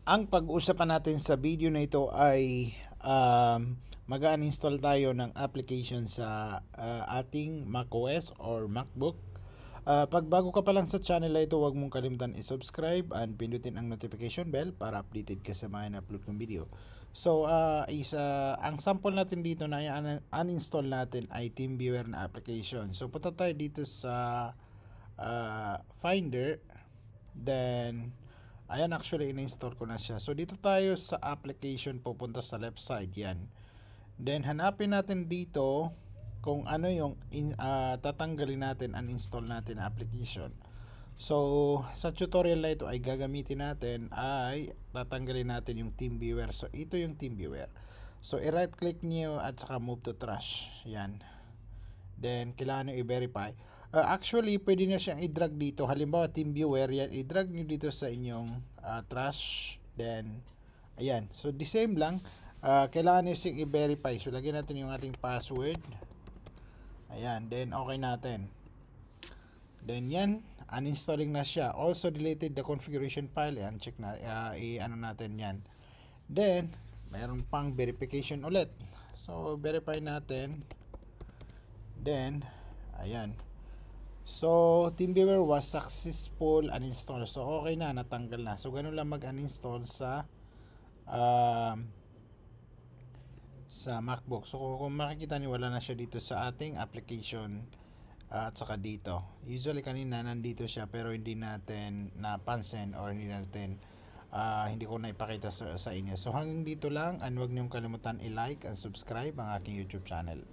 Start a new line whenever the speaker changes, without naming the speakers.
Ang pag-uusapan natin sa video na ito ay mag-uninstall tayo ng application sa ating macOS or MacBook. Pag bago ka pa lang sa channel na ito, huwag mong kalimutan i-subscribe and pindutin ang notification bell para updated ka sa mga na-upload kong video. So, ang sample natin dito na uninstall natin ay TeamViewer na application. So, punta tayo dito sa Finder. Then, ayan, actually in-install ko na siya. So dito tayo sa application, pupunta sa left side yan. Then hanapin natin dito kung ano yung tatanggalin natin, uninstall natin na application. So sa tutorial na ito ay gagamitin natin ay tatanggalin natin yung TeamViewer. So ito yung TeamViewer. So i-right click niyo at saka move to trash. Yan. Then kailangan nyo i-verify. Actually, pwede nyo siyang i-drag dito. Halimbawa, TeamViewer, yan, i-drag nyo dito sa inyong trash. Then, ayan. So, the same lang. Kailangan nyo siyang i-verify. So, lagyan natin yung ating password. Ayan. Then, okay natin. Then, yan. Uninstalling na siya. Also, deleted the configuration file. Ayan, check na. I-ano natin yan. Then, mayroon pang verification ulit. So, verify natin. Then, ayan. So, TeamViewer was successful uninstall. So, okay na, natanggal na. So, ganun lang mag-uninstall sa MacBook. So, kung makikita niyo, wala na siya dito sa ating application at saka dito. Usually, kanina nandito siya pero hindi natin napansin or hindi ko na ipakita sa inyo. So, hanggang dito lang and huwag niyong kalimutan i-like and subscribe ang aking YouTube channel.